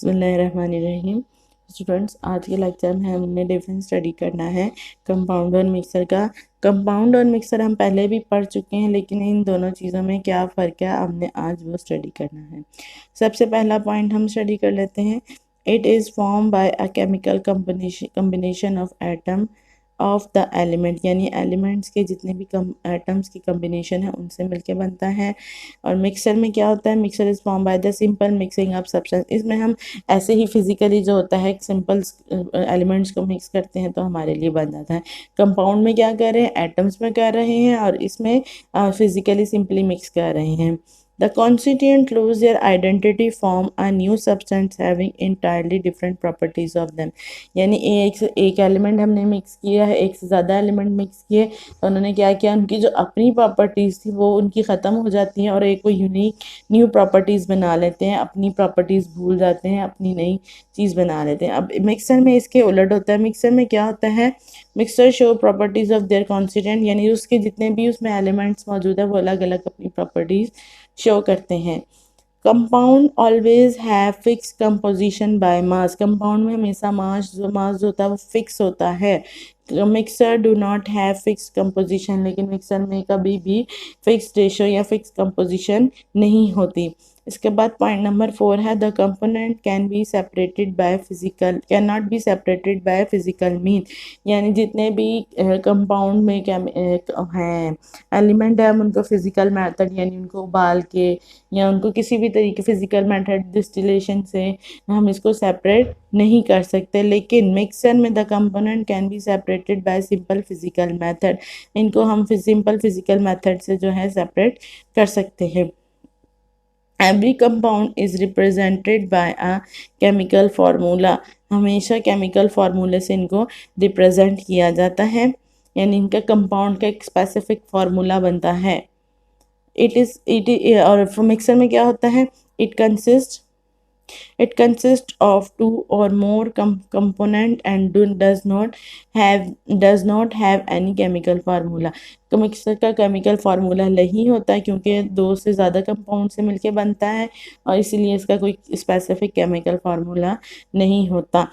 बिस्मिल्लाहिर्रहमानिर्रहीम। स्टूडेंट्स, आज के लेक्चर में हमने डिफरेंस स्टडी करना है कंपाउंड और मिक्सर का। कंपाउंड और मिक्सर हम पहले भी पढ़ चुके हैं, लेकिन इन दोनों चीज़ों में क्या फ़र्क है हमने आज वो स्टडी करना है। सबसे पहला पॉइंट हम स्टडी कर लेते हैं। It is form by a chemical combination of atom of the element, यानी एलिमेंट्स के जितने भी एटम्स की कम्बिनेशन है उनसे मिलके बनता है। और मिक्सर में क्या होता है? Mixer is form by the simple mixing of substance. इसमें हम ऐसे ही फिजिकली जो होता है सिंपल एलिमेंट्स को मिक्स करते हैं तो हमारे लिए बन जाता है। कंपाउंड में क्या कर रहे हैं? एटम्स में कर रहे हैं, और इसमें फिजिकली सिंपली मिक्स कर रहे हैं। The constituent lose their identity, form a new substance having entirely different properties of them। यानी एक एलिमेंट हमने मिक्स किया है, एक से ज़्यादा एलिमेंट मिक्स किए तो उन्होंने क्या किया, उनकी जो अपनी प्रॉपर्टीज़ थी वो उनकी ख़त्म हो जाती हैं और एक वो यूनिक न्यू प्रॉपर्टीज़ बना लेते हैं। अपनी प्रॉपर्टीज़ भूल जाते हैं, अपनी नई चीज़ बना लेते हैं। अब मिक्सर में इसके उलट होता है। मिक्सर में क्या होता है? Mixer show properties of their constituent, यानी उसके जितने भी उसमें एलिमेंट्स मौजूद है वो अलग अलग अपनी प्रॉपर्टीज़ शो करते हैं। Compound always have fix composition by mass. Compound में हमेशा मास जो होता है वो फिक्स होता है। Mixer do not have fix composition, लेकिन मिक्सर में कभी भी फिक्स रेशो या फिक्स कंपोजिशन नहीं होती। इसके बाद पॉइंट नंबर 4 है, the component can be separated by physical can not be separated by physical mean, यानी जितने भी कंपाउंड में क्या हैं एलिमेंट है हम उनको फिजिकल मेथड यानी उनको उबाल के या उनको किसी भी तरीके फिजिकल मेथड डिस्टिलेशन से हम इसको सेपरेट नहीं कर सकते। लेकिन मिक्सर में the component can be separated by simple physical method, इनको हम सिंपल फिजिकल मेथड से जो है सेपरेट कर सकते हैं। Every compound is represented by a chemical formula, हमेशा केमिकल फार्मूले से इनको रिप्रेजेंट किया जाता है, यानी इनका कंपाउंड का एक स्पेसिफिक फार्मूला बनता है। और मिक्सर में क्या होता है? It consists of two or more component and does not have any chemical formula। तो मिक्सर का केमिकल फार्मूला नहीं होता है क्योंकि दो से ज़्यादा कंपाउंड से मिलके बनता है और इसीलिए इसका कोई स्पेसिफिक केमिकल फार्मूला नहीं होता।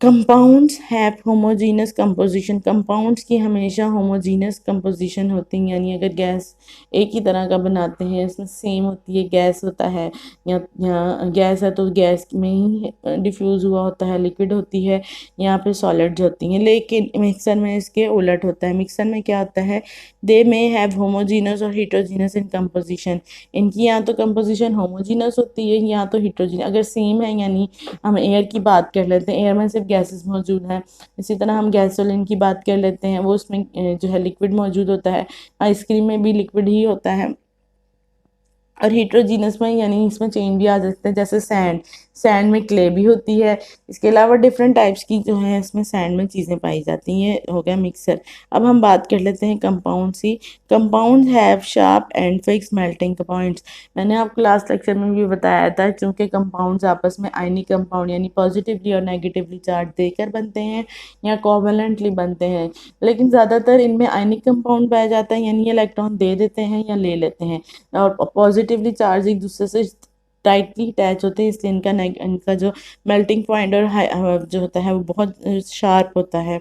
Compounds have homogeneous composition, compounds की हमेशा होमोजीनस कंपोजिशन होती है, यानी अगर गैस एक ही तरह का बनाते हैं इसमें सेम होती है, गैस होता है या गैस है तो गैस में ही डिफ्यूज़ हुआ होता है, लिक्विड होती है, यहाँ पे सॉलिड्स होती हैं। लेकिन मिक्सर में इसके उलट होता है। मिक्सर में क्या होता है? दे मे हैव होमोजीनस और हिट्रोजीनस इन कंपोजिशन, इनकी यहाँ तो कंपोजिशन होमोजीनस होती है, यहाँ तो हिट्रोजीनस। अगर सेम है, यानी हम एयर की बात कर लेते हैं, एयर में सिर्फ गैसेस मौजूद हैं, इसी तरह हम गैसोलीन की बात कर लेते हैं, वो उसमें जो है लिक्विड मौजूद होता है। आइसक्रीम में भी लिक्विड ही होता है। और हीट्रोजीनस में यानी इसमें चेंज भी आ सकते हैं, जैसे सैंड में क्ले भी होती है। इसके अलावा डिफरेंट टाइप्स की जो है इसमें सैंड में चीज़ें पाई जाती हैं। हो गया मिक्सर। अब हम बात कर लेते हैं compound C. Compound have sharp and fix melting points. मैंने आपको लास्ट लेक्चर में भी बताया था, क्योंकि कंपाउंड्स आपस में आयनिक कंपाउंड यानी पॉजिटिवली और नेगेटिवली चार्ज देकर बनते हैं या कोवैलेंटली बनते हैं, लेकिन ज़्यादातर इनमें आयनिक कंपाउंड पाया जाता है, यानी इलेक्ट्रॉन दे देते हैं या ले लेते हैं, और पॉजिटिवली चार्ज एक दूसरे से टाइटली अटैच होते हैं, इसलिए इनका जो मेल्टिंग पॉइंट और जो होता है वो बहुत शार्प होता है।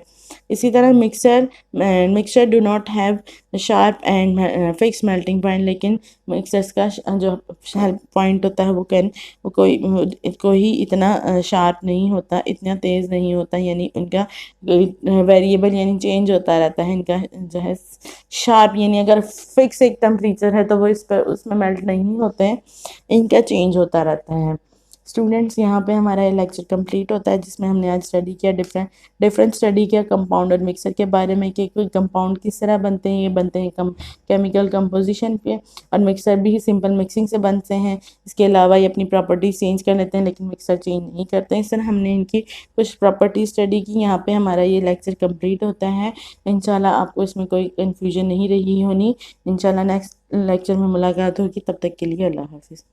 इसी तरह mixer do not have sharp and fix melting point, लेकिन मिक्सर्स का जो पॉइंट होता है वो कोई इतना शार्प नहीं होता, इतना तेज़ नहीं होता, यानी उनका वेरिएबल यानी चेंज होता रहता है। इनका जो है शार्प यानी अगर फिक्स एक टेम्परेचर है तो वो इस पर उसमें मेल्ट नहीं होते हैं, इनका चेंज होता रहता है। स्टूडेंट्स, यहाँ पे हमारा ये लेक्चर कंप्लीट होता है, जिसमें हमने आज स्टडी किया डिफरेंट स्टडी किया कंपाउंड और मिक्सर के बारे में कि कोई कंपाउंड किस तरह बनते हैं। ये बनते हैं केमिकल कंपोजिशन पे, और मिक्सर भी सिंपल मिक्सिंग से बनते हैं। इसके अलावा ये अपनी प्रॉपर्टीज चेंज कर लेते हैं, लेकिन मिक्सर चेंज नहीं करते हैं। इस तरह हमने इनकी कुछ प्रॉपर्टीज स्टडी की। यहाँ पे हमारा ये लेक्चर कंप्लीट होता है। इंशाल्लाह आपको इसमें कोई कन्फ्यूजन नहीं रही होनी। इंशाल्लाह नेक्स्ट लेक्चर में मुलाकात होगी, तब तक के लिए अल्लाह हाफिज़।